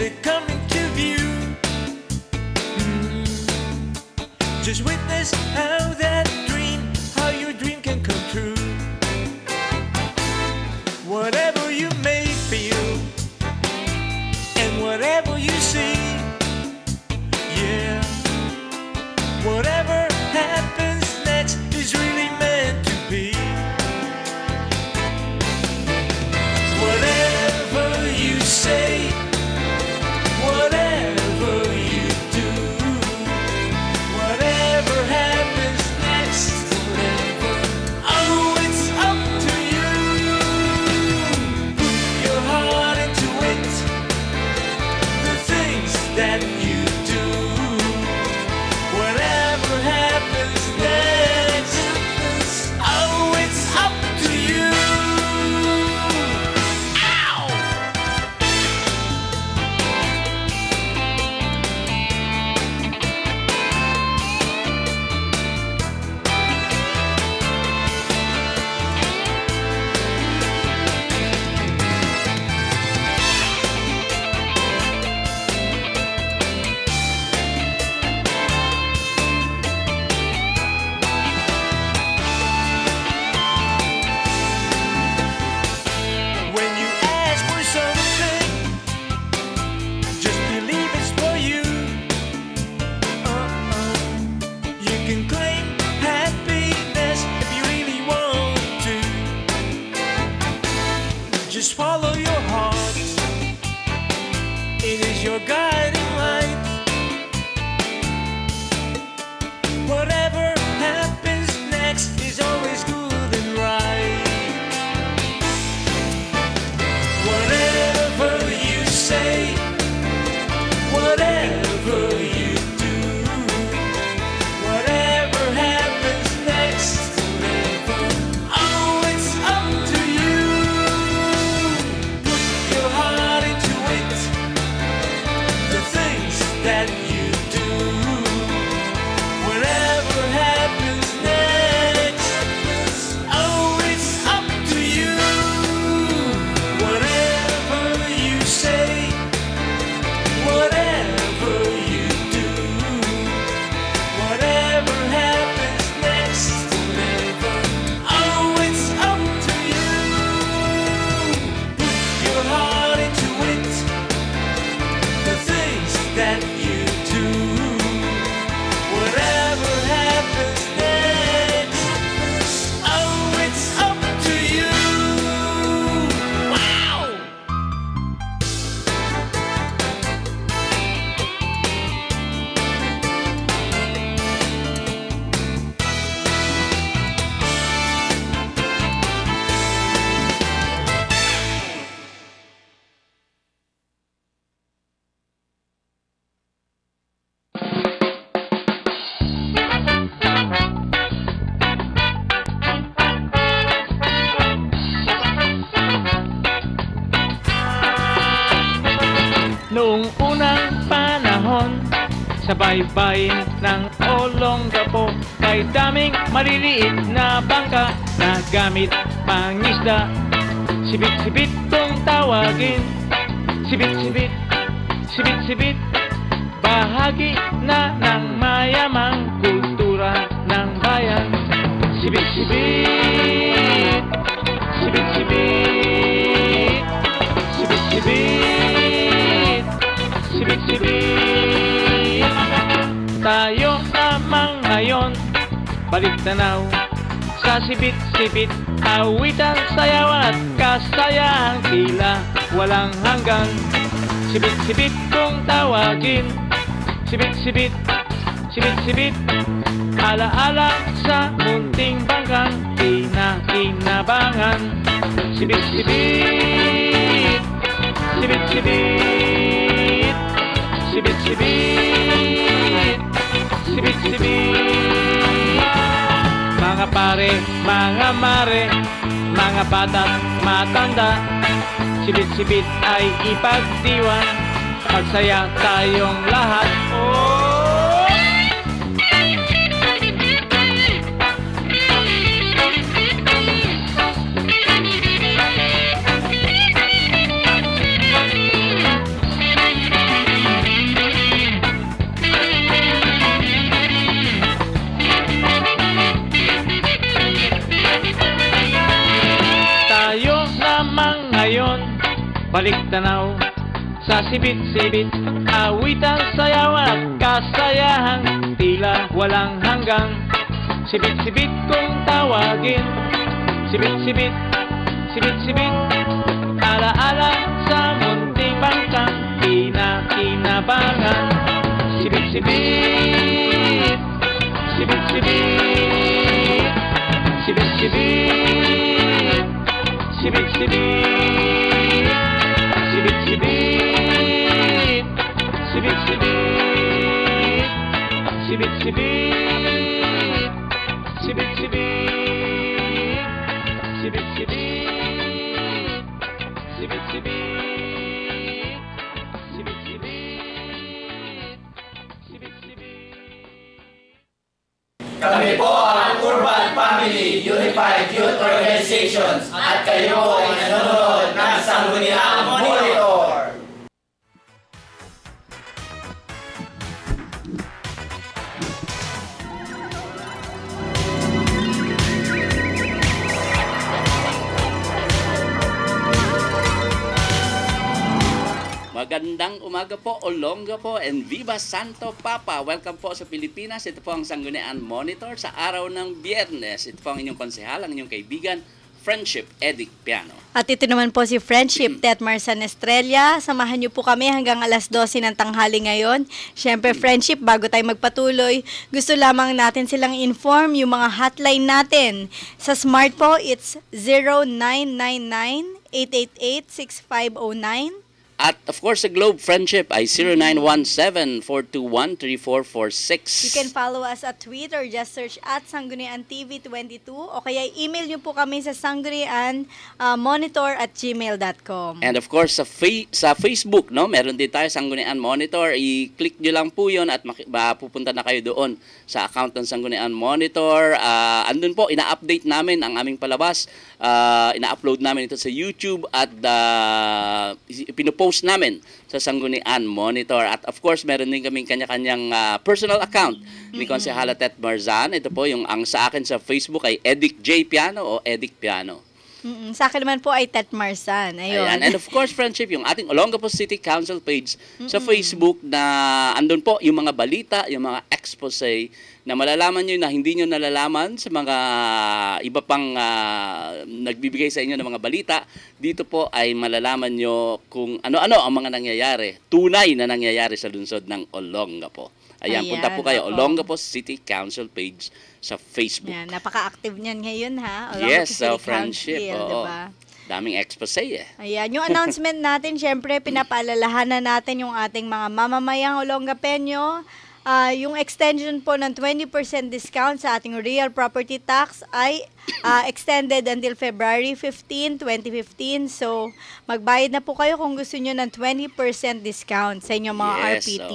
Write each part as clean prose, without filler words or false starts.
let it come into view. Just witness how that dream, how your dream can come true. Whatever you may feel and whatever you see, yeah, whatever happens next is really meant to be. Whatever you say, whatever you do, whatever happens next, whatever, oh, it's up to you. Put your heart into it, the things that you do, whatever happens next, oh, it's up to you. When you ask for something, just believe it's for you. You can claim happiness if you really want to. Just follow your heart, it is your guiding light. Whatever happens next is always good and right. Whatever you say, whatever you do, whatever happens next, whatever, oh, it's up to you. Put your heart into it, the things that you do, whatever happens next, oh, it's up to you. Whatever you say, whatever you do, whatever happens next, whatever, oh, it's up to you. Put your heart into it, the things that you do, whatever happens next, oh, it's up to you. Wow! Noong unang panahon, sa baybayin ng Olongapo, may daming maliliit na bangka na gamit pangisda. Sibit-sibit kung tawagin, sibit-sibit, sibit-sibit, bahagi na ng mayamang kultura ng bayan. Sibit-sibit, sibit-sibit, sibit-sibit, sibit-sibit. Tayo namang ngayon, balik tanaw sa sibit-sibit, awitan, sayawan at kasayang tila walang hanggan. Sibit-sibit kung tawagin, sibit-sibit, sibit-sibit, ala-ala sa munting bangkang kinakinabangan. Sibit-sibit, sibit-sibit, sibit-sibit, sibit-sibit. Mga pare, mga mare, mga bata't matanda, sibit-sibit ay ipagdiwan, magsaya tayong lahat. Oh! magtanaw sa sibit-sibit, awitan, sayawan at kasayahang tila walang hanggang. Sibit-sibit kung tawagin, sibit-sibit, sibit-sibit, ala-ala sa munting bangkang kinakinabangan. Sibit-sibit, sibit-sibit, sibit-sibit, sibit-sibit, sibit-sibit, sibit-sibit, sibit-sibit, sibit-sibit, sibit-sibit, sibit-sibit, sibit-sibit. Kami po ang Urban Family Unified Youth Organizations at kayo ay nanonood ng Sangguniang Monitor. Magandang umaga po, Olonga po, and Viva Santo Papa. Welcome po sa Pilipinas. Ito po ang Sangguniang Monitor sa araw ng Biyernes. Ito po ang inyong konsehal, ang inyong kaibigan, Friendship Edic Piano. At ito naman po si Friendship Tetmar San Estrella. Samahan niyo po kami hanggang alas 12 ng tanghali ngayon. Siyempre, Friendship, bago tayo magpatuloy, gusto lamang natin silang inform yung mga hotline natin. Sa Smart po, it's 0999-888-6509. At of course, sa Globe Friendship ay 0917-421-3446. You can follow us at Twitter, just search at Sanggunian TV22 o kaya email nyo po kami sa sanggunianmonitor@gmail.com. And of course, sa Facebook, no, meron din tayo Sanggunian Monitor. I-click nyo lang po yun at pupunta na kayo doon sa account ng Sanggunian Monitor. Andun po, ina-update namin ang aming palabas. Ina-upload namin ito sa YouTube at pinopost namin sa Sanggunian Monitor. At of course, meron din kaming kanya-kanyang personal account ni Konsehala Tetmar Zan. Ito po yung ang sa akin sa Facebook ay Edic J Piano o Edic Piano. Sa akin naman po ay Tetmar San. Ayun. Ayan. And of course, Friendship, yung ating Olongapo City Council page sa Facebook na andun po yung mga balita, yung mga expose na malalaman nyo na hindi nyo nalalaman sa mga iba pang nagbibigay sa inyo ng mga balita. Dito po ay malalaman nyo kung ano-ano ang mga nangyayari, tunay na nangyayari sa lungsod ng Olongapo. Ayan, punta po kayo, Olongapo City Council page sa Facebook. Yan, napaka-active niyan ngayon, ha? Yes, so Friendship. Diba? Daming expose eh. Ayan, yung announcement natin, syempre, pinapaalalahanan natin yung ating mga mamamayang Olongapeño. Yung extension po ng 20% discount sa ating real property tax ay extended until February 15, 2015. So, magbayad na po kayo kung gusto nyo ng 20% discount sa inyong mga RPT.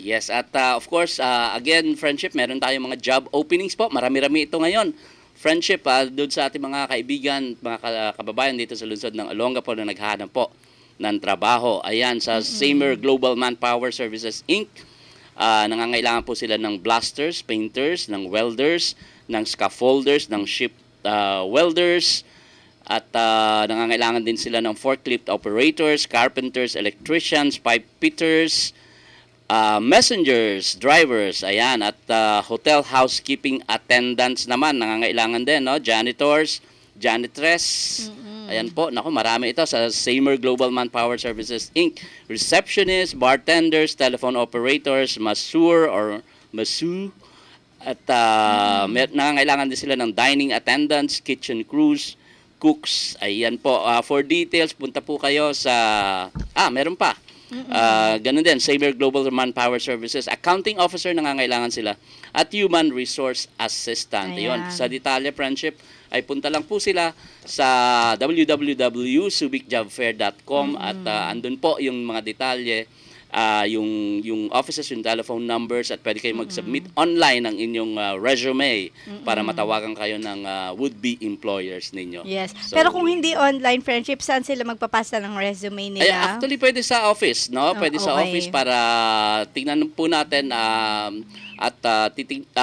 Yes, at of course, again, Friendship, meron tayong mga job openings po. Marami-rami ito ngayon. Friendship, doon sa ating mga kaibigan, mga kababayan dito sa lungsod ng Olongapo na naghahanap po ng trabaho. Ayan, sa Samer Global Manpower Services Inc., nangangailangan po sila ng blasters, painters, ng welders, ng scaffolders, ng ship welders, at nangangailangan din sila ng forklift operators, carpenters, electricians, pipe fitters, messengers, drivers, ayan, at hotel housekeeping attendants naman, nangangailangan din, no? Janitors, janitress, ayan po, naku, marami ito sa Samer Global Manpower Services Inc. Receptionists, bartenders, telephone operators, masseur or masseur, at nangangailangan din sila ng dining attendants, kitchen crews, cooks, ayan po. For details, punta po kayo sa, meron pa. Ganun din, Samer Global Manpower Services, accounting officer, nangangailangan sila, at human resource assistant. Ayun, sa detalye, Friendship, ay punta lang po sila sa www.subicjobfair.com at andun po yung mga detalye, yung offices, yung telephone numbers, at pwede kayo mag-submit online ng inyong resume para matawagan kayo ng would-be employers ninyo. Yes. So, pero kung hindi online, Friendship, saan sila magpapasa ng resume nila? Actually, pwede sa office, no? Pwede sa office para tingnan po natin at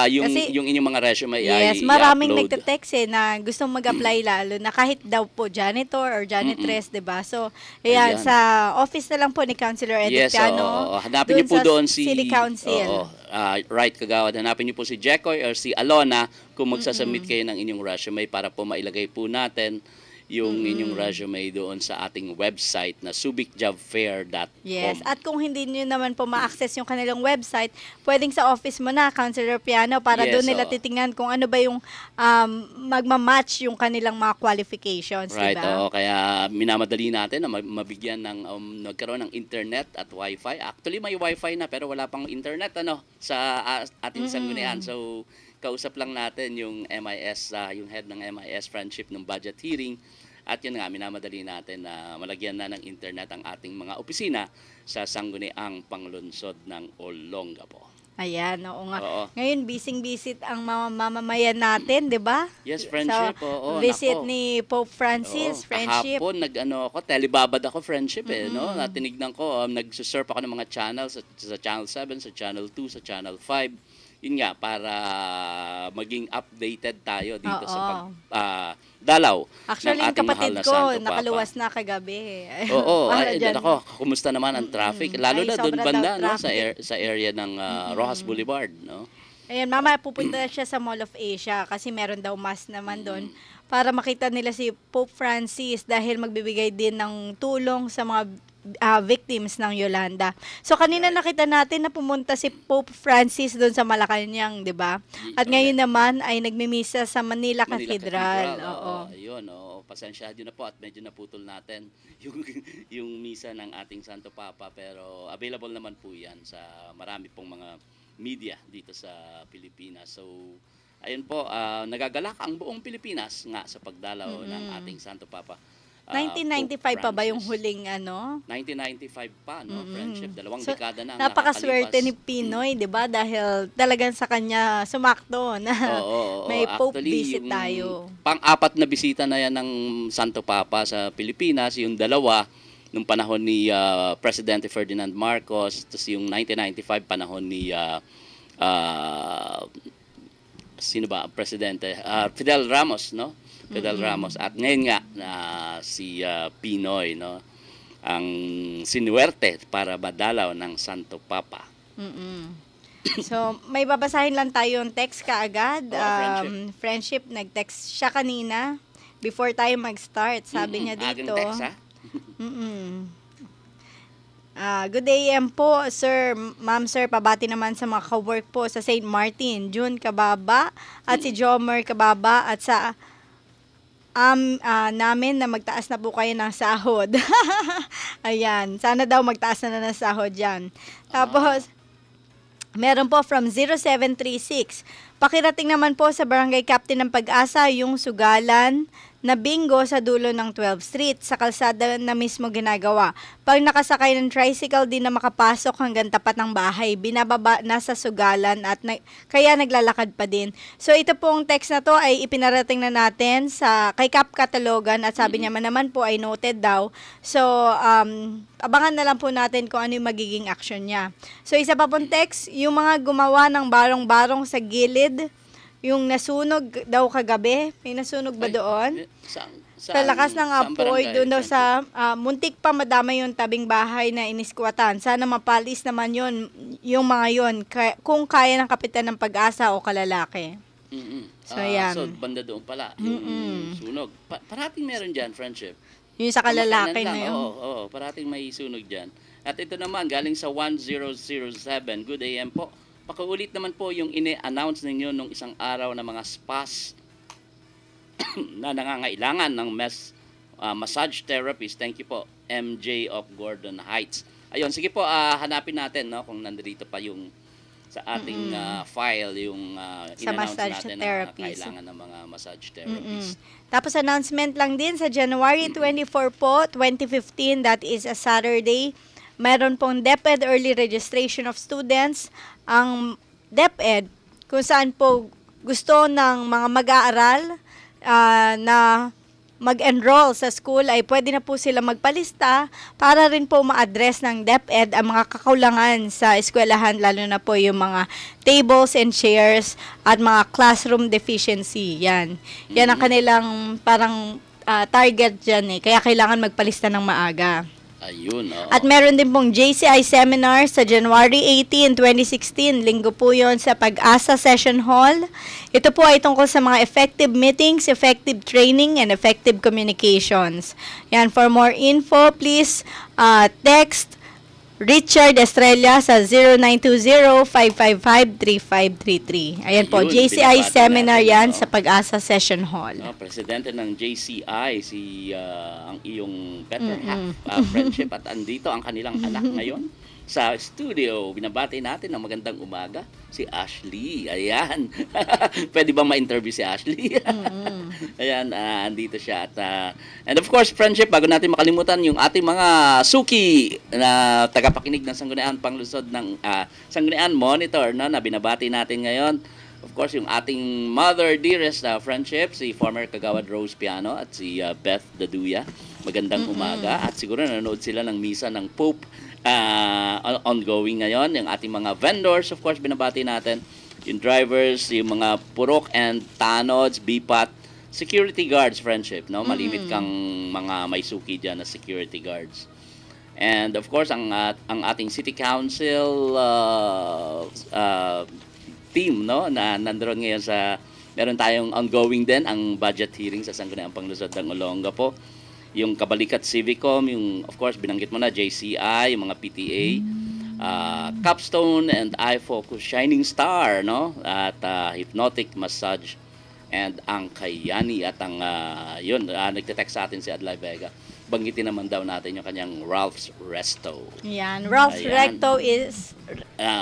yung inyong mga resume Yes, ay maraming i-upload. nagte-text na gustong mag-apply lalo na kahit daw po janitor or janitress, 'di ba? So, ayan, Ayan. sa office na lang po ni Councilor Yes, Edith Piano. oo. Hanapin niyo po sa doon si City Council. Oo, right Kagawad. Hanapin niyo po si Jekoy or si Alona kung magsasubmit kayo ng inyong resume para po mailagay po natin yung inyong resume doon sa ating website na subicjobfair.com. Yes, at kung hindi niyo naman po ma-access yung kanilang website, pwedeng sa office mo na, Councilor Piano, para Yes, doon nila oo. titingnan kung ano ba yung magmamatch yung kanilang mga qualifications, Right, di ba? oo. Kaya minamadali natin na mabigyan ng nagkaroon ng internet at wifi. Actually, may wifi na pero wala pang internet sa ating sanggunian. So, kausap lang natin yung MIS, yung head ng MIS Friendship ng budget hearing. At yun nga, minamadali natin na malagyan na ng internet ang ating mga opisina sa sangguniang panglunsod ng Olongapo. Ayan, oo nga. Oo. Ngayon, busy-busy ang mga mamamayan natin, di ba? Yes, friendship. Oo, visit nako. ni Pope Francis, Oo, friendship. Kahapon, telebabad ako, friendship no? Natinignan ko, nagsusurf ako ng mga channels sa Channel 7, sa Channel 2, sa Channel 5. Yun nga, para maging updated tayo dito sa pagdalaw Actually, ng yung ating kapatid mahal na ko, Santo Papa. nakaluwas na kagabi. Oo, Para ay, dyan. ako, kumusta naman ang traffic? Lalo Ay, na doon sobra banda, daw no, sa, traffic. sa area ng Rojas Boulevard, no? Ayan, mama, pupunta siya sa Mall of Asia kasi meron daw mass naman doon para makita nila si Pope Francis dahil magbibigay din ng tulong sa mga victims ng Yolanda. So kanina nakita natin na pumunta si Pope Francis doon sa Malacanang, 'di ba? At ngayon naman ay nagmimisa sa Manila Cathedral. Oo. Ayun, pasensya na po at medyo naputol natin yung misa ng ating Santo Papa, pero available naman po 'yan sa marami pong mga media dito sa Pilipinas. So ayun po, nagagalak ang buong Pilipinas nga sa pagdalaw ng ating Santo Papa. 1995 pa ba yung Francis. huling 1995 pa, no? Friendship, dalawang So, dekada na ang napakaswerte ni nakakalipas. Pinoy, 'di ba? Dahil talagang sa kanya sumakto na Oo, may Pope actually, visit yung tayo. Pang-apat na bisita na yan ng Santo Papa sa Pilipinas, yung dalawa nung panahon ni Presidente Ferdinand Marcos, tapos yung 1995 panahon ni sino ba ang presidente? Fidel Ramos, no? Fidel Ramos. At ngayon nga si Pinoy, no? Ang sinuwerte para badalaw ng Santo Papa. So, may babasahin lang tayo yung text kaagad. Friendship. Friendship, nag-text siya kanina before tayo mag-start. Sabi niya dito. Agang text, ha? Good day po, sir. Ma'am, sir, pabati naman sa mga ka-work po sa St. Martin, June Kababa, at si Jomer Kababa, at sa namin na magtaas na po kayo ng sahod. Ayan, sana daw magtaas na ng sahod yan. Tapos, meron po from 0736. Pakirating naman po sa Barangay Captain ng Pag-asa yung sugalan na bingo sa dulo ng 12th Street sa kalsada na mismo ginagawa. Pag nakasakay ng tricycle, di na makapasok hanggang tapat ng bahay. Binababa na sa sugalan at kaya naglalakad pa din. So ito pong text na to ay ipinarating na natin kay Cap Catalogan at sabi niya naman po ay noted daw. So abangan na lang po natin kung ano yung magiging action niya. So isa pa pong text, yung mga gumawa ng barong-barong sa gilid, yung nasunog daw kagabi. May nasunog ba doon? Sa lakas ng apoy, doon daw sa muntik pa madamay yung tabing bahay na iniskwatan. Sana mapalis naman yun, yung mga yun, kung kaya ng kapitan ng Pag-asa o kalalaki. So, yan. So, banda doon pala, yung sunog. Parating meron dyan, friendship. Yung sa kalalaki Kamakailan na lang, yun. Oo, parating may sunog dyan. At ito naman, galing sa 1007, good AM po. Pakiulit naman po yung ini-announce ninyo nung isang araw na mga spas na nangangailangan ng massage therapist. Thank you po, MJ of Gordon Heights. Ayun, sige po, hanapin natin kung nandito pa yung sa ating file yung Sa in-announce massage natin therapist. na kailangan ng mga massage therapist. Tapos announcement lang din sa January 24 po, 2015, that is a Saturday. Meron pong DepEd early registration of students. Ang DepEd, kung saan po gusto ng mga mag-aaral na mag-enroll sa school ay pwede na po sila magpalista para rin po ma-address ng DepEd ang mga kakulangan sa eskwelahan, lalo na po yung mga tables and chairs at mga classroom deficiency. Yan ang kanilang parang target dyan eh. Kaya kailangan magpalista ng maaga. Ayun, oo. At meron din pong JCI seminar sa January 18, 2016. Linggo po yon sa Pag-asa Session Hall. Ito po ay tungkol sa mga effective meetings, effective training, and effective communications. Yan, for more info, please text Richard Estrella sa 0920-555-3533. Ayan po, Ayun, JCI binabati seminar natin, yan oo. sa Pag-asa Session Hall. Presidente ng JCI, ang iyong better half, friendship, at andito ang kanilang anak ngayon sa studio. Binabati natin ng magandang umaga, si Ashley. Ayan. Pwede bang ma-interview si Ashley? Ayan, andito siya. At, and of course, friendship, bago natin makalimutan yung ating mga suki na tagapakinig ng Sangguniang Panglusod ng Sangguniang Monitor na binabati natin ngayon. Of course, yung ating mother dearest friendship, si former Kagawad Rose Piano at si Beth Daduya. Magandang umaga. At siguro nanonood sila ng misa ng Pope ongoing ngayon. Yung ating mga vendors, of course, binabati natin. Yung drivers, yung mga purok and tanods, bipat, security guards, friendship. No? Malimit kang mga may suki dyan na security guards. And of course, ang ating City Council team, no, na nandoon ngayon meron tayong ongoing din ang budget hearing sa Sangguniang Panglusod ng Olongapo. Yung Kabalikat Civicom, yung of course binanggit mo na JCI, yung mga PTA, Capstone and iFocus Shining Star, no, at Hypnotic Massage and ang Kayani at ang nagte-text sa atin si Adlai Vega. Banggitin naman daw natin yung kanyang Ralph's Resto. Yan, Ralph's Resto is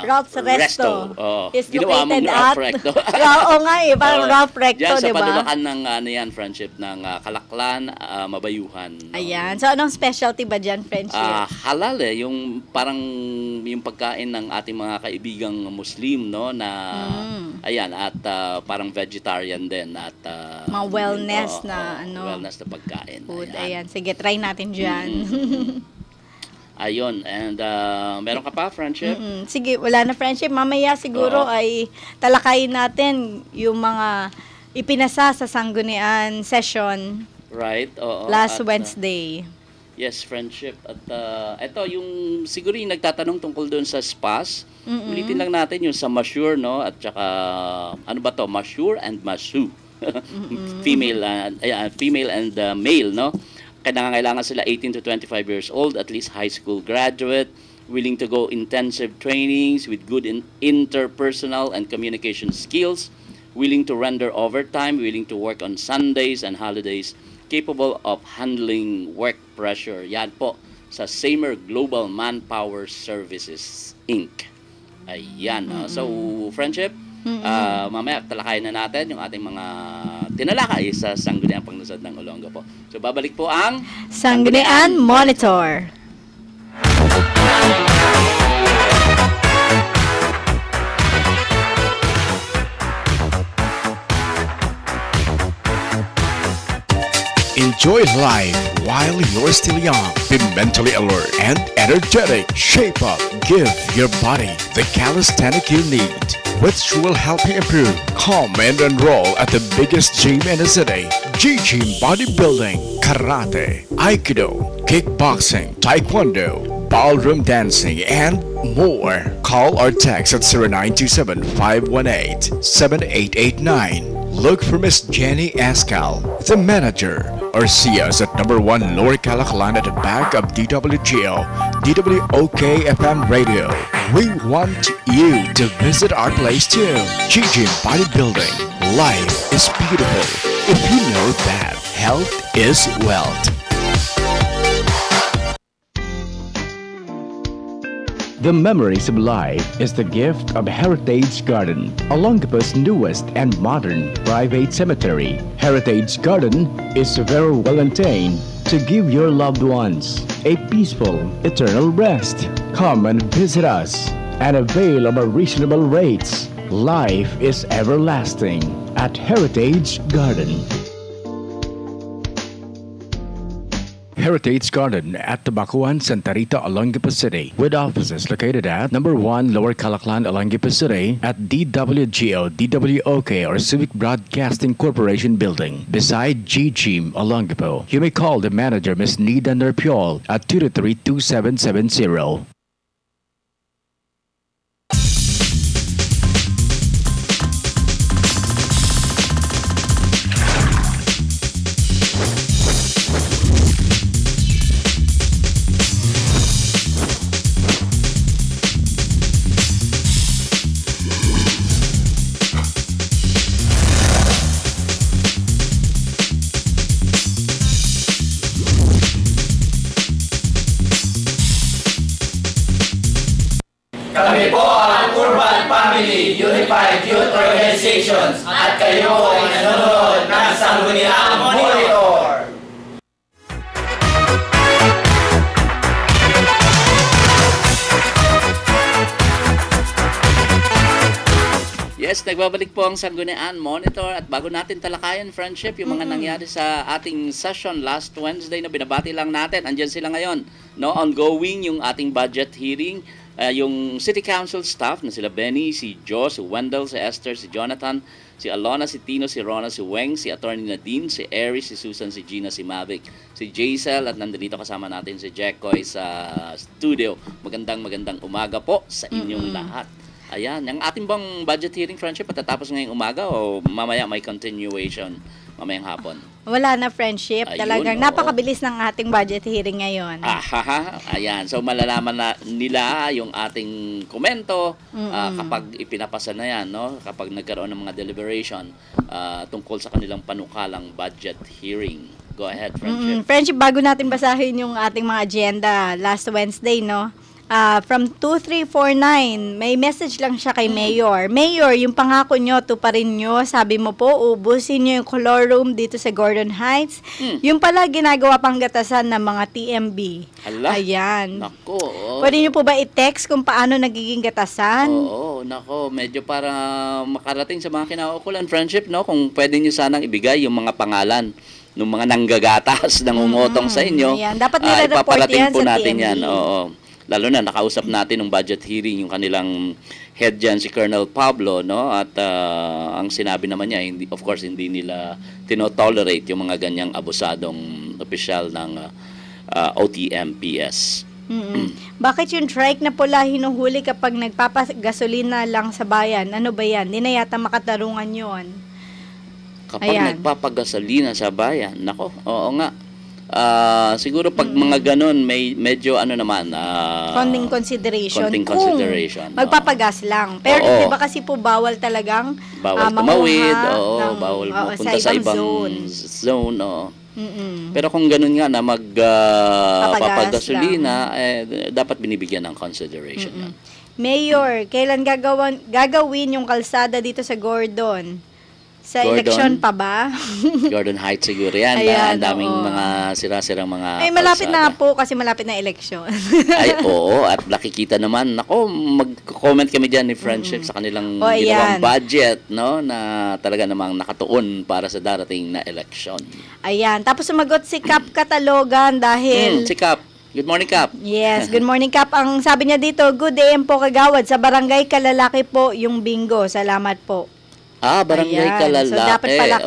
Ralph's Resto is Ginawa located mong Ralph at Recto. Oo nga eh, parang Ralph Recto, Diyan sa di ba? padulakan ng friendship ng Kalaklan, Mabayuhan. No? Ayan. So anong specialty ba dyan, friendship? Halal yung parang yung pagkain ng ating mga kaibigang Muslim, no, na ayan, at parang vegetarian din at mga wellness wellness na pagkain. Food. Ayan. Sige, try natin dyan. Ayun, and meron ka pa, friendship? Sige, wala na, friendship. Mamaya siguro ay talakayin natin yung mga ipinasa sa Sanggunian session Right, oo. last At, Wednesday. yes, friendship. At ito, yung siguro yung nagtatanong tungkol doon sa spas, ulitin lang natin yung sa Masure, no? At saka, ano ba to? Masure and Masu. Female and male, no? Kailangan sila 18 to 25 years old, at least high school graduate, willing to go intensive trainings with good interpersonal and communication skills, willing to render overtime, willing to work on Sundays and holidays, capable of handling work pressure. Yan po sa Samer Global Manpower Services, Inc. Ayan. So, friendship, mamaya talakayin na natin yung ating mga tinalakay sa Sangguniang Panglusod ng Olongapo. So, babalik po ang Sangguniang Monitor. Enjoy life while you're still young. Be mentally alert and energetic. Shape up. Give your body the calisthenic you need, which will help you improve. Come and enroll at the biggest gym in the city. G-Gym Bodybuilding, Karate, Aikido, Kickboxing, Taekwondo, Ballroom Dancing, and more. Call or text at 0927-518-7889. Look for Miss Jenny Escal, the manager, or see us at number 1 Lower Calaclan at the back of DWGO, DWOK FM Radio. We want you to visit our place too. G-Gym Bodybuilding. Life is beautiful if you know that health is wealth. The memories of life is the gift of Heritage Garden, Olongapo's newest and modern private cemetery. Heritage Garden is very well maintained to give your loved ones a peaceful, eternal rest. Come and visit us and avail of our reasonable rates. Life is everlasting at Heritage Garden. Heritage Garden at Tabacuan, Santa Rita, Olongapo City, with offices located at number 1 Lower Calaclan, Olongapo City, at DWGO, DWOK, or Civic Broadcasting Corporation Building, beside G-Gym, Olongapo. You may call the manager, Ms. Nida Nerpiol, at 223-2770. Kami po ang Urban Family Unified Youth Organizations at kayo ay nanonood ng Sangguniang Monitor. Yes, nagbabalik po ang Sangguniang Monitor at bago natin talakayan, friendship, yung mga nangyari sa ating session last Wednesday na binabati lang natin, andyan sila ngayon. No, ongoing yung ating budget hearing. Yung City Council staff na sila Benny, si Joe, si Wendell, si Esther, si Jonathan, si Alona, si Tino, si Rona, si Weng, si Attorney Nadine, si Aries, si Susan, si Gina, si Mavic, si Jaisel, at nandito kasama natin si Jackoy sa studio. Magandang umaga po sa inyong lahat. Ayan, yung ating bang budget hearing, friendship, patatapos ngayong umaga o mamaya may continuation mamayang hapon? Wala na, friendship. Ayun, Talagang oo. napakabilis ng ating budget hearing ngayon. Ayan. So, malalaman na nila yung ating komento kapag ipinapasa na yan, no? Kapag nagkaroon ng mga deliberation tungkol sa kanilang panukalang budget hearing. Go ahead, friendship. Friendship, bago natin basahin yung ating mga agenda last Wednesday, no? From 2349, may message lang siya kay Mayor. Mayor, yung pangako nyo, tuparin nyo. Sabi mo po, ubusin nyo yung color room dito sa Gordon Heights. Yung pala, ginagawa pang gatasan ng mga TMB. Hala. Ayan. Nako. Pwede nyo po ba i-text kung paano nagiging gatasan? Oo, nako. Medyo para makarating sa mga kinaukulan, friendship, no? Kung pwede nyo sanang ibigay yung mga pangalan ng mga nanggagatas, nangungutong sa inyo. Ayan. Dapat nire-report ipaparating yan po sa natin TMB. yan. Oo. Lalo na nakausap natin ng budget hearing yung kanilang head dyan, si Colonel Pablo, no? At ang sinabi naman niya, of course, hindi nila tinotolerate yung mga ganyang abusadong opisyal ng OTMPS. Bakit yung trike na pula hinuhuli kapag nagpapagasolina lang sa bayan? Ano ba yan? Di na yata makatarungan yon. Kapag Ayan. nagpapagasolina sa bayan, nako, oo nga. Siguro pag mga ganun, may medyo ano naman, Konting consideration. konting Kung consideration, magpapagas lang. Pero Oo. di ba kasi po bawal talagang bawal manguha tumawid, ng- bawal oo, pupunta sa ibang zone. zone, oo. Mm-mm. Pero kung ganun nga na Papagas papagasolina, dapat binibigyan ng consideration. lang. Mayor, kailan gagawin yung kalsada dito sa Gordon? Sa Gordon? eleksyon pa ba? Gordon Heights siguro yan. Ayan, Ang daming oo. mga sira-sirang mga Ay, malapit kalsada. na po kasi malapit na eleksyon. Ay, oo. At nakikita naman, nako, mag-comment kami dyan ni Friendship sa kanilang O, ginawang ayan. budget, no? Na talaga namang nakatuon para sa darating na eleksyon. Ayan. Tapos sumagot si Cap Catalogan dahil... Si Cap. Good morning, Cap. Yes, good morning, Cap. Ang sabi niya dito, good AM po kagawad. Sa barangay Kalalaki po yung bingo. Salamat po. Barangay Ayan. Kalalaki. So, dapat pala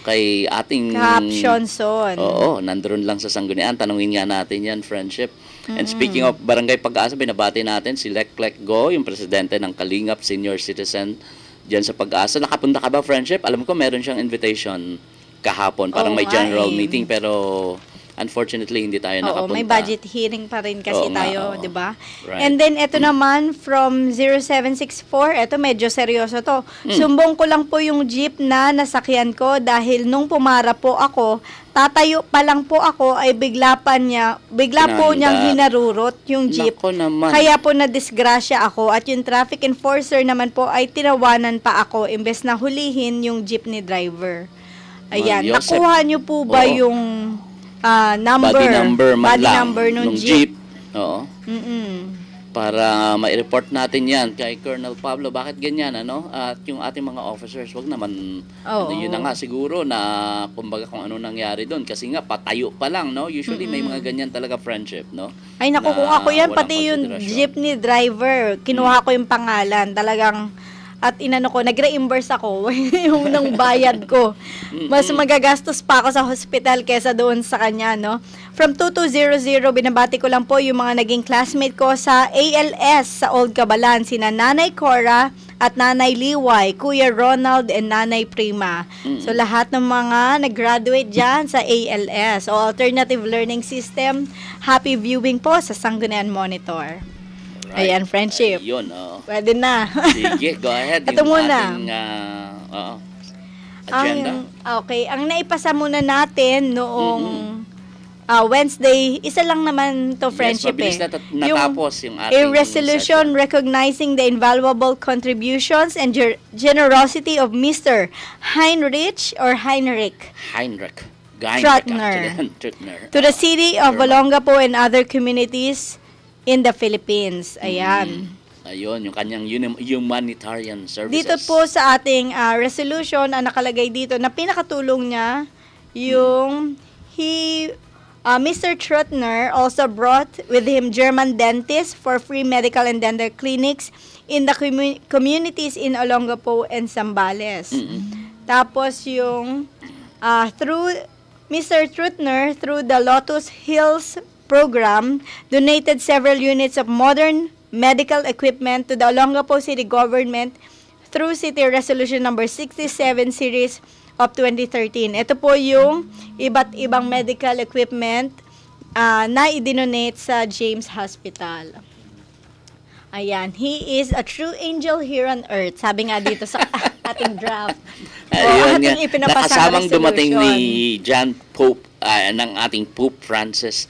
kay ating... Cap Shonson. Oo, nandun lang sa Sangguniang. Tanungin nga natin yan, Friendship. And speaking of Barangay Pag-asa, binabati natin si Lek Go, yung presidente ng Kalingap Senior Citizen dyan sa Pag-asa. Nakapunta ka ba, Friendship? Alam ko meron siyang invitation kahapon. Parang Oo may nga general eh. meeting, pero unfortunately hindi tayo Oo, nakapunta. may budget hearing pa rin kasi Oo nga, tayo, oo. 'di ba? Right. And then ito naman from 0764, ito medyo seryoso to. Sumbong ko lang po yung jeep na nasakyan ko dahil nung pumara po ako, tatayo pa lang po ako ay bigla po Pinanda. niyang hinarurot yung jeep. Nako naman. Kaya po na-disgrasya ako at yung traffic enforcer naman po ay tinawanan pa ako imbes na hulihin yung jeepney driver. Ayan, Yosep. nakuha niyo po ba Oo. yung number? Body number man Body lang number nung nung jeep. Oo. Mm-mm. para ma-report natin yan kay Colonel Pablo. Bakit ganyan, ano? At yung ating mga officers, wag naman, Oo. yun na nga siguro na, kumbaga kung ano nangyari doon. Kasi nga, patayo pa lang, no? Usually may mga ganyan talaga friendship, no? Ay naku, Na kung ako yan, walang pati yung konsiderasyon. jeepney driver, kinuha ko yung pangalan, talagang, at inano ko, nag-reimburse ako yung nang bayad ko. Mas magagastos pa ako sa hospital kesa doon sa kanya, no? From 2200, binabati ko lang po yung mga naging classmate ko sa ALS sa Old Cabalan, sina Nanay Cora at Nanay Liway, Kuya Ronald and Nanay Prima. So lahat ng mga nag-graduate dyan sa ALS o Alternative Learning System, happy viewing po sa Sangguniang Monitor. Ayan, friendship. Ayun, oo. Pwede na. Sige, go ahead. Ito yung muna. ating, agenda. Okay, ang naipasa muna natin noong Wednesday, isa lang naman to friendship mabilis eh. na natapos yung A ating resolution session. recognizing the invaluable contributions and generosity of Mr. Heinrich Heinrich. Trotner. Trotner. to the city of Olongapo and other communities in the Philippines. Ayan. Ayun, yung kanyang humanitarian services. Dito po sa ating resolution, ang nakalagay dito na pinakatulong niya, yung Mr. Trotner also brought with him German dentists for free medical and dental clinics in the communities in Olongapo and Zambales. Tapos yung through Mr. Trotner, through the Lotus Hills program, donated several units of modern medical equipment to the Olongapo City Government through City Resolution number 67 series of 2013. Ito po yung iba't ibang medical equipment na i-donate sa James Hospital. Ayan, he is a true angel here on earth. Sabi nga dito sa ating draft. Ayun nga, ating ipinapasa nakasamang dumating ni resolution. John Pope, ng ating Pope Francis.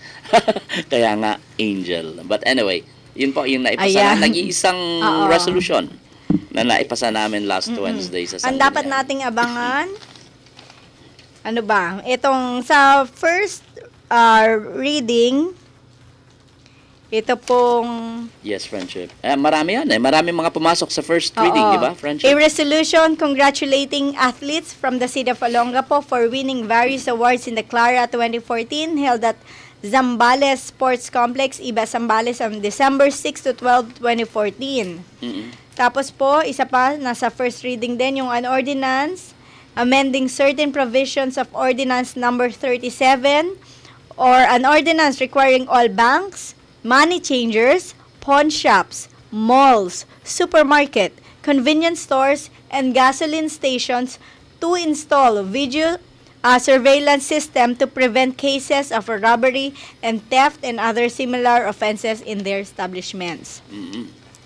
Kaya nga, angel. But anyway, yun po yung naipasa Ayan. na nag-iisang Oo. resolution na naipasa namin last Wednesday sa Ang dapat Sangguniang. nating abangan, ano ba? Itong sa first reading, ito pong Yes, friendship. Marami yan eh. Marami mga pumasok sa first reading, Oo. di ba, A friendship? resolution congratulating athletes from the city of Olongapo for winning various awards in the Clara 2014 held at Zambales Sports Complex, Iba, Zambales on December 6 to 12, 2014. Tapos po, isa pa, nasa first reading din, yung an ordinance amending certain provisions of Ordinance number 37 or an ordinance requiring all banks, money changers, pawn shops, malls, supermarket, convenience stores, and gasoline stations to install video surveillance system to prevent cases of robbery and theft and other similar offenses in their establishments.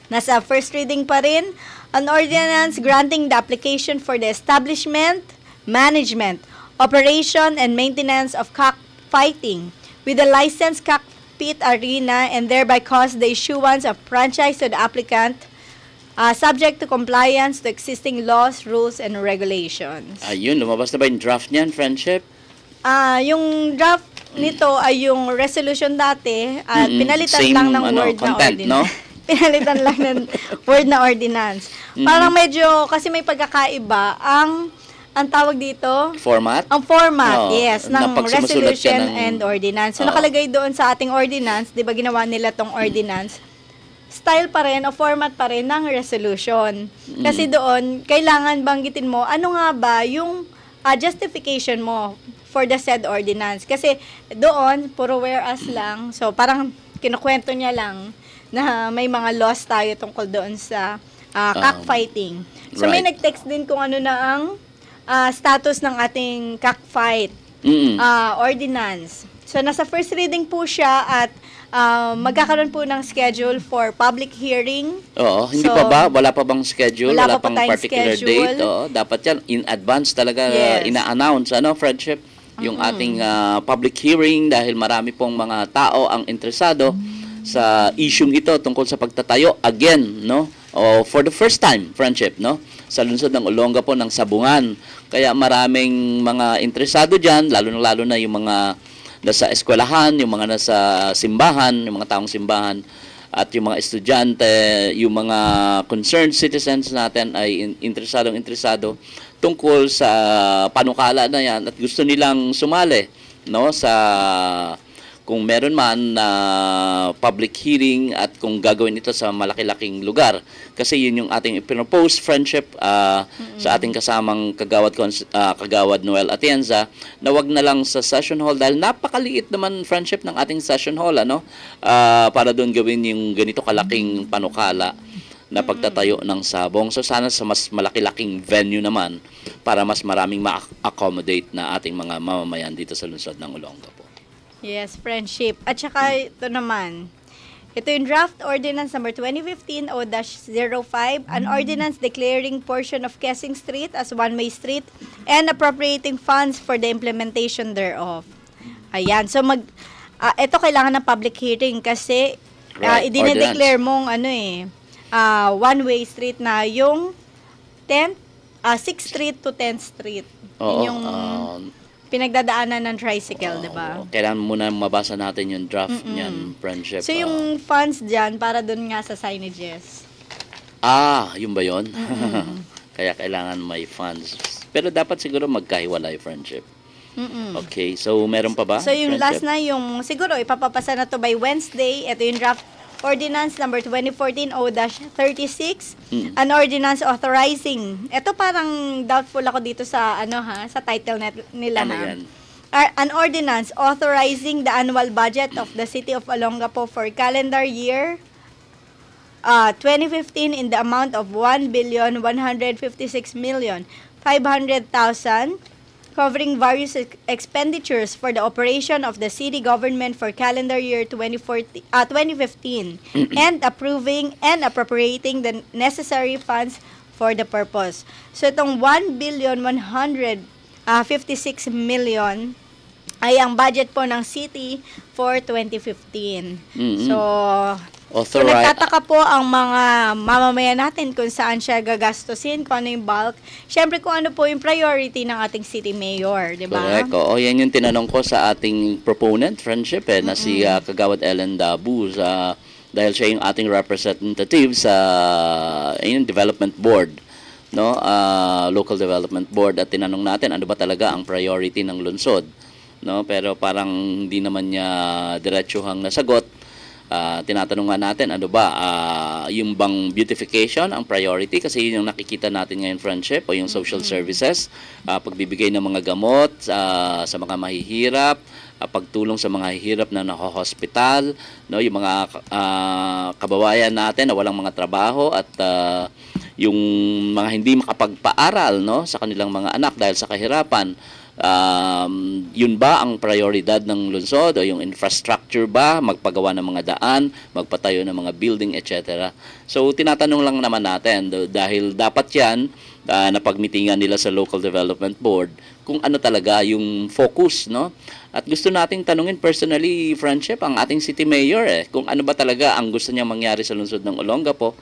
Nasa first reading pa rin, an ordinance granting the application for the establishment, management, operation, and maintenance of cockfighting with a licensed cockpit arena and thereby cause the issuance of franchise to the applicant subject to compliance to existing laws, rules, and regulations. Ayun, lumabas na ba yung draft niyan, friendship? Yung draft nito ay yung resolution dati at pinalitan Same, lang ng word na content, ordinance. no? Pinalitan lang ng word na ordinance. Parang medyo, kasi may pagkakaiba, ang tawag dito, Format? ang format, Oo, yes, na ng pag sumusulat ka resolution ng- and ordinance. So, Oo. nakalagay doon sa ating ordinance, di ba ginawa nila tong ordinance, style pa rin o format pa rin ng resolution. Kasi doon, kailangan banggitin mo, ano nga ba yung justification mo for the said ordinance. Kasi doon, puro whereas lang. So, parang kinukwento niya lang na may mga laws tayo tungkol doon sa cockfighting. So, may right. nag-text din kung ano na ang status ng ating cockfight ordinance. So, nasa first reading po siya at magkakaroon po ng schedule for public hearing. Oo, hindi So, pa ba? Wala pa bang schedule? wala pa pang tayong particular schedule. date? Oo, dapat yan in advance talaga Yes. ina-announce, friendship? Yung ating public hearing dahil marami pong mga tao ang interesado sa isyung ito tungkol sa pagtatayo again, no? O for the first time, friendship, no? Sa lungsod ng Olongapo ng Sabungan. Kaya maraming mga interesado diyan, lalo na yung mga nasa eskwelahan, yung mga nasa simbahan, yung mga taong simbahan, at yung mga estudyante, yung mga concerned citizens natin ay interesado tungkol sa panukala na yan at gusto nilang sumali, no, sa kung meron man na public hearing at kung gagawin ito sa malaki-laking lugar. Kasi yun yung ating ipinopose friendship sa ating kasamang kagawad Noel Atienza, na wag na lang sa session hall dahil napakaliit naman friendship ng ating session hall, ano, para doon gawin yung ganito kalaking panukala na pagtatayo ng sabong. So sana sa mas malaki-laking venue naman para mas maraming ma-accommodate na ating mga mamamayan dito sa lungsod ng Olongapo po. Yes, friendship. At saka ito naman, ito yung Draft Ordinance number 2015-005, an ordinance declaring portion of Quezing Street as one-way street and appropriating funds for the implementation thereof. Ayan. So ito kailangan ng public hearing kasi idinedeclare mong one-way street na yung 6th Street to 10th Street. Oo, Yun yung pinagdadaanan ng tricycle, di ba? Kailangan muna mabasa natin yung draft niyan, friendship. So, yung funds dyan, para dun nga sa signages. Yun ba yun? Kaya kailangan may funds. Pero dapat siguro magkahiwalay, friendship. Okay, so meron pa ba? So, yung friendship? last na yung, siguro, ipapapasa na to by Wednesday. Ito yung draft ordinance number 2014-036, an ordinance authorizing. Ito parang doubtful ako dito sa sa title nila. Ano yan? An ordinance authorizing the annual budget of the City of Olongapo for calendar year 2015 in the amount of 1,156,500,000, covering various expenditures for the operation of the city government for calendar year 2015 and approving and appropriating the necessary funds for the purpose. So itong 1,156,000,000 ay ang budget po ng city for 2015. So kung nagtataka po ang mga mamamayan natin kung saan siya gagastusin, kung ano yung bulk, syempre kung ano po yung priority ng ating city mayor, di ba? Correct. Oo, yan yung tinanong ko sa ating proponent, friendship, na si Kagawad Ellen Dabu, dahil siya yung ating representative sa development board, no, local development board, at tinanong natin ano ba talaga ang priority ng lungsod, no, pero parang hindi naman niya diretsuhang nasagot. Tinatanong nga natin, ano ba, yung bang beautification ang priority? Kasi yun yung nakikita natin ngayon, friendship, o yung social services, pagbibigay ng mga gamot sa mga mahihirap, pagtulong sa mga mahihirap na naka-hospital, no, yung mga kababayan natin na walang mga trabaho, at yung mga hindi makapagpaaral, no, sa kanilang mga anak dahil sa kahirapan. Yun ba ang prioridad ng lungsod, o yung infrastructure ba, magpagawa ng mga daan, magpatayo ng mga building, etc. So tinatanong lang naman natin dahil dapat yan napagmitingan nila sa local development board kung ano talaga yung focus, no? At gusto nating tanungin personally, friendship, ang ating city mayor kung ano ba talaga ang gusto niya mangyari sa lungsod ng Olongapo.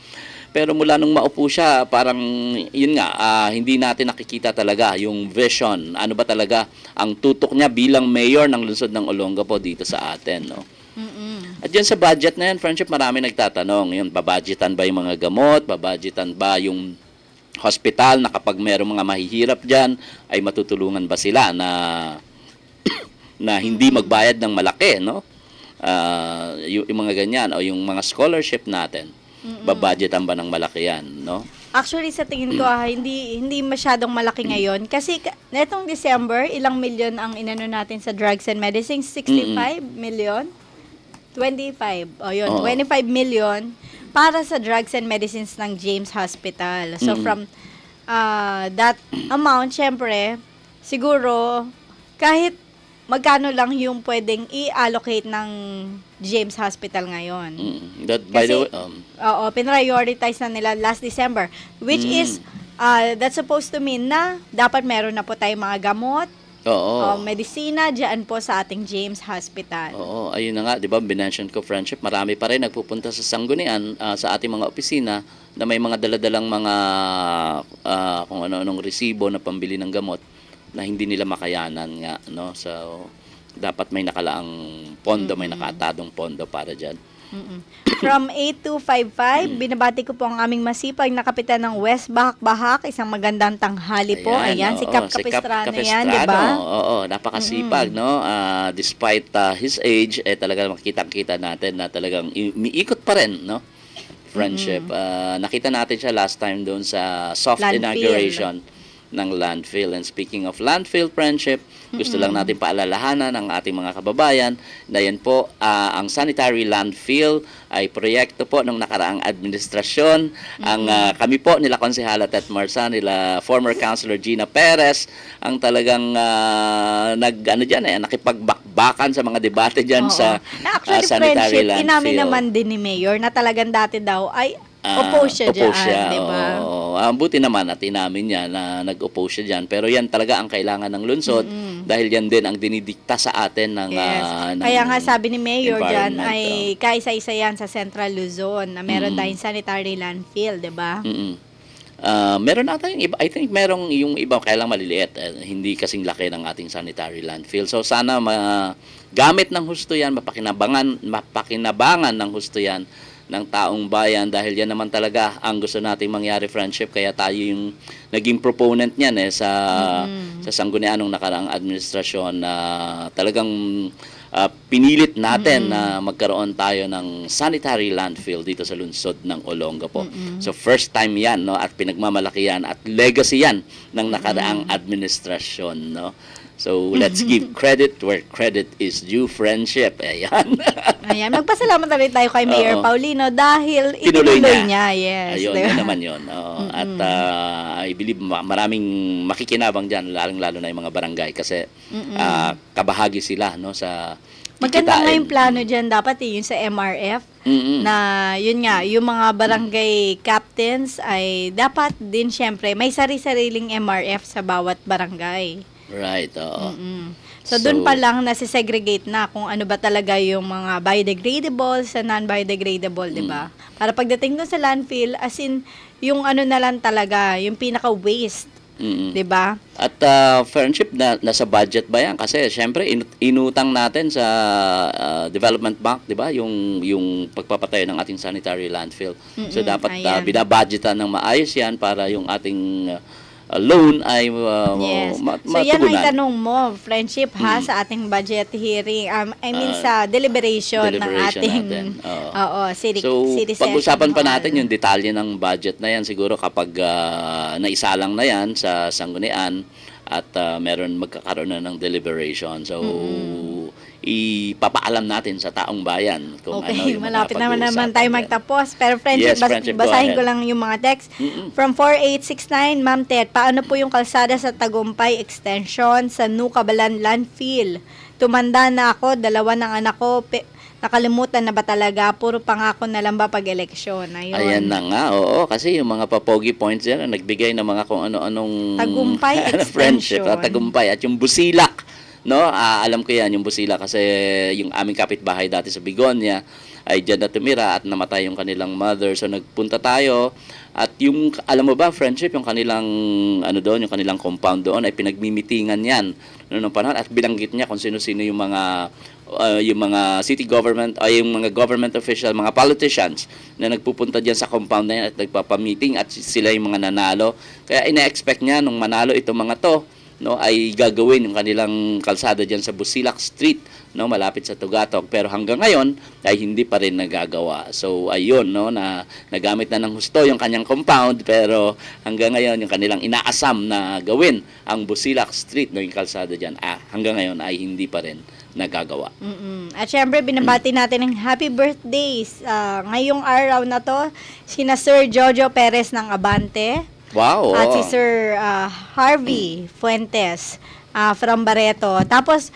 Pero mula nung maupo siya, parang yun nga, hindi natin nakikita talaga yung vision. Ano ba talaga ang tutok niya bilang mayor ng lungsod ng Olongapo dito sa atin, no? At yan sa budget na yan, friendship, marami nagtatanong. Yun, babudgetan ba yung mga gamot? Babudgetan ba yung hospital na kapag merong mga mahihirap dyan, ay matutulungan ba sila na hindi magbayad ng malaki, no? Yung mga ganyan, o yung mga scholarship natin. Babudgetan ba ng malaki yan, no? Actually, sa tingin ko, hindi masyadong malaki ngayon. Kasi netong December, ilang milyon ang inano natin sa drugs and medicines? 65 million? 25. O yun, 25 million para sa drugs and medicines ng James Hospital. So, from that amount, syempre, siguro, kahit magkano lang yung pwedeng i-allocate ng James Hospital ngayon. That, by the way, pinrioritize na nila last December, which is, that's supposed to mean na dapat meron na po tayong mga gamot, medisina dyan po sa ating James Hospital. Oo, ayun na nga, di ba, binention ko, friendship, marami pa rin nagpupunta sa Sanggunian, sa ating mga opisina, na may mga daladalang mga kung ano-anong resibo na pambili ng gamot na hindi nila makayanan nga, no? So dapat may nakalaang pondo, may nakatadong pondo para diyan. From 8255, binabati ko po ang aming masipag na kapitan ng West Bahak-Bahak. Isang magandang tanghali po. Ayan, si Cap Capistrano yan, di ba? Oo, napakasipag, no? Despite his age, talagang makikita-kita natin na talagang umiikot pa rin, no? Friendship. Nakita natin siya last time doon sa soft Landfill. inauguration ng landfill. And speaking of landfill, friendship, gusto lang natin paalalahanan ng ating mga kababayan na yan po, ang sanitary landfill ay proyekto po ng nakaraang administrasyon. Ang kami po nila Konsehala Tet Marsa, nila former Councilor Gina Perez, ang talagang nakipagbakbakan sa mga debate dyan sa Actually, sanitary friendship, landfill. inamin naman din ni Mayor na talagang dati daw ay oppose siya dyan, di ba? Buti naman at inamin niya na nag-oppose siya dyan. Pero yan talaga ang kailangan ng lungsod dahil yan din ang dinidikta sa atin ng, ng Kaya nga sabi ni Mayor dyan environment, ay kaisa-isa yan sa Central Luzon na meron tayong sanitary landfill, di ba? Meron ata yung iba, I think merong yung iba kailang maliliit, hindi kasing laki ng ating sanitary landfill. So sana gamit ng husto yan, mapakinabangan ng husto yan ng taong bayan dahil yan naman talaga ang gusto nating mangyari, friendship. Kaya tayo yung naging proponent niyan sa sanggunianong nakaraang administrasyon na talagang pinilit natin na magkaroon tayo ng sanitary landfill dito sa lungsod ng Olongapo. So first time yan, no, at pinagmamalaki yan at legacy yan ng nakaraang administrasyon, no. So, let's give credit where credit is due, friendship. Ayan. Ayan, magpasalamat na rin tayo kay Mayor Paulino dahil Tinuloy itinuloy niya. Yes. Ayun, diba? yun naman yun. At I believe maraming makikinabang dyan, lalong-lalo na yung mga barangay kasi kabahagi sila, no, sa Maganda nga kikitain. yung plano dyan dapat yung sa MRF na yun nga, yung mga barangay captains ay dapat din syempre may sari-sariling MRF sa bawat barangay. Right, oo. So, doon pa lang nasisegregate na kung ano ba talaga yung mga biodegradable sa non-biodegradable, di ba? Para pagdating doon sa landfill, as in, yung ano na lang talaga, yung pinaka-waste, di ba? At friendship, nasa budget ba yan? Kasi syempre, inutang natin sa Development Bank, di ba? Yung pagpapatayo ng ating sanitary landfill. So, dapat binabudgetan ng maayos yan para yung ating loan ay So yan ang matugunan. itanong mo, friendship sa ating budget hearing. I mean sa deliberation ng ating natin. city pag-usapan pa hall. natin yung detalye ng budget na yan siguro kapag naisalang na yan sa sanggunian at meron magkakaroon na ng deliberation. So ipapaalam natin sa taong bayan kung ano yung malapit mga naman pag-uusapan tayo yan. magtapos. Pero friendship, Yes, friendship, go basahin ahead. ko lang yung mga text. From 4869, Ma'am Ted, paano po yung kalsada sa Tagumpay Extension sa Nucabalan Landfill? Tumanda na ako, 2 ng anak ko, nakalimutan na ba talaga? Puro pangako na lang ba pag-eleksyon? Ayun. Ayan na nga, oo. Kasi yung mga papogi points yan, nagbigay ng mga kung ano-anong Tagumpay friendship, Extension. Tagumpay. At yung Busilak, no? Alam ko yan, yung Busilak kasi yung aming kapitbahay dati sa Bigonia ay dyan na tumira at namatay yung kanilang mother. So nagpunta tayo at yung, alam mo ba, friendship, yung kanilang, ano doon, yung kanilang compound doon ay pinagmimitingan yan noong panahon at binanggit niya kung sino-sino yung mga city government ay yung mga government official, mga politicians na nagpupunta diyan sa compound na yan at nagpapamiting at sila yung mga nanalo. Kaya ina-expect niya nung manalo itong mga to, no, ay gagawin yung kanilang kalsada diyan sa Busilak Street, no, malapit sa Tugatog, pero hanggang ngayon ay hindi pa rin nagagawa. So ayun, no, na nagamit na ng husto yung kanyang compound, pero hanggang ngayon yung kanilang inaasam na gawin ang Busilak Street, no, yung kalsada diyan, hanggang ngayon ay hindi pa rin nagagawa. At syempre, binabati natin ng happy birthdays. Ngayong araw na to, sina Sir Jojo Perez ng Abante. Wow. At si Sir Harvey Fuentes from Barreto. Tapos,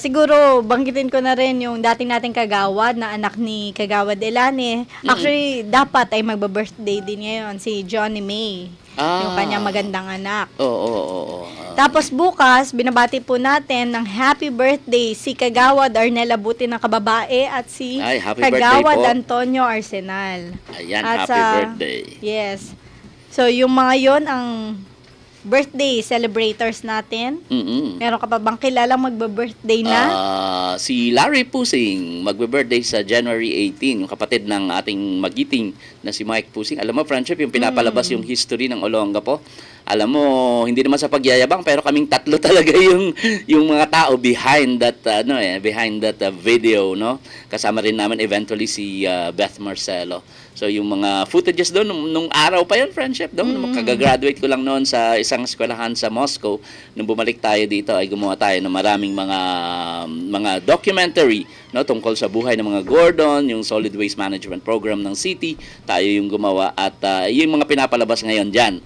siguro, banggitin ko na rin yung dating nating kagawad na anak ni Kagawad Elane. Actually, dapat ay magba-birthday din ngayon si Johnny May. Yung kanyang magandang anak. Oo. Tapos bukas, binabati po natin ng happy birthday si Kagawad Arnel Abuti ng Kababae at si Happy Kagawad birthday po. Antonio Arsenal. Ayan, At happy birthday. Yes. So, yung mga yon ang birthday celebrators natin. Mm-mm. Meron ka pa bang kilalang magbe-birthday na? Si Larry Pusing, magbe-birthday sa January 18, yung kapatid ng ating magiting na si Mike Pusing. Alam mo, friendship, yung pinapalabas yung history ng Olongapo. Alam mo, hindi naman sa pagyayabang, pero kaming tatlo talaga yung mga tao behind that video, no? Kasama rin namin eventually si Beth Marcelo. So yung mga footages doon nung araw pa yun, friendship, doon kagagraduate ko lang noon sa isang eskwelahan sa Moscow. Nung bumalik tayo dito ay gumawa tayo ng maraming mga documentary, no, tungkol sa buhay ng mga Gordon, yung solid waste management program ng city. Tayo yung gumawa at yung mga pinapalabas ngayon diyan.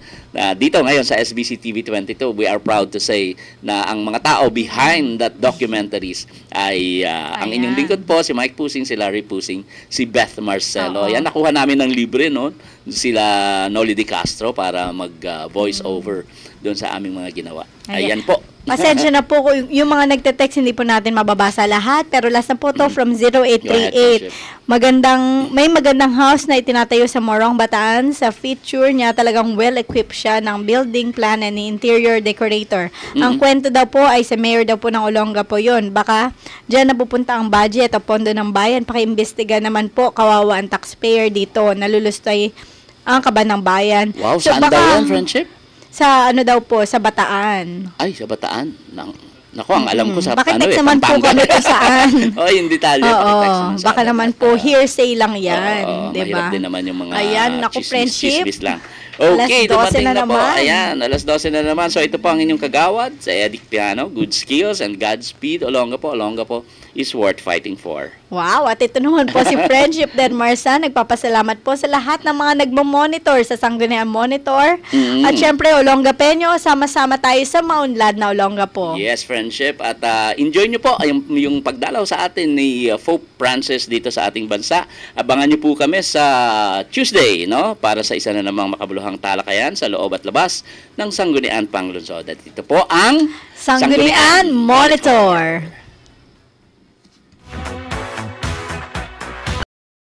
Dito ngayon sa SBC TV 22, we are proud to say na ang mga tao behind that documentaries ay ang inyong lingkod po, si Mike Pusing, si Larry Pusing, si Beth Marcelo. Yan, nakuha namin ng libre, no? Sila Noli Di Castro para mag-voice over doon sa aming mga ginawa. Ayan po. Pasensya na po yung mga nagte-text, hindi po natin mababasa lahat, pero last na po to from 0838. May magandang house na itinatayo sa Morong, Bataan. Sa feature niya, talagang well-equipped siya ng building plan and interior decorator. Ang kwento daw po ay sa mayor daw po ng Olongapo yun. Baka dyan napupunta ang budget o pondo ng bayan. Pakiimbestiga naman po, kawawa ang taxpayer dito. Nalulustoy ang kaban ng bayan. Wow, saan daw yan, friendship? Sa daw po, sa Bataan. Ay, sa Bataan. Naku, ang alam ko sa Bakit naman po kami kung saan? Oh, yung detalye. Baka naman po hearsay lang yan. Diba? Mahirap din naman yung mga friendship. lang. Okay, dumating na po. Naman. Ayan, alas 12 na naman. So, ito po ang inyong kagawad sa Edic Piano. Good skills and Godspeed. Olongapo is worth fighting for. Wow, at ito naman po si Friendship Denmarsa. Nagpapasalamat po sa lahat ng mga nagmo-monitor sa Sangguniang Monitor. At syempre, Olongapeño, sama-sama tayo sa maunlad na Olongapo. Yes, Friendship. At enjoy nyo po yung pagdalaw sa atin ni Pope Francis dito sa ating bansa. Abangan nyo po kami sa Tuesday, no? Para sa isa na namang makabuluhang talakayan sa loob at labas ng Sangguniang Panglungsod. At ito po ang Sangguniang Monitor.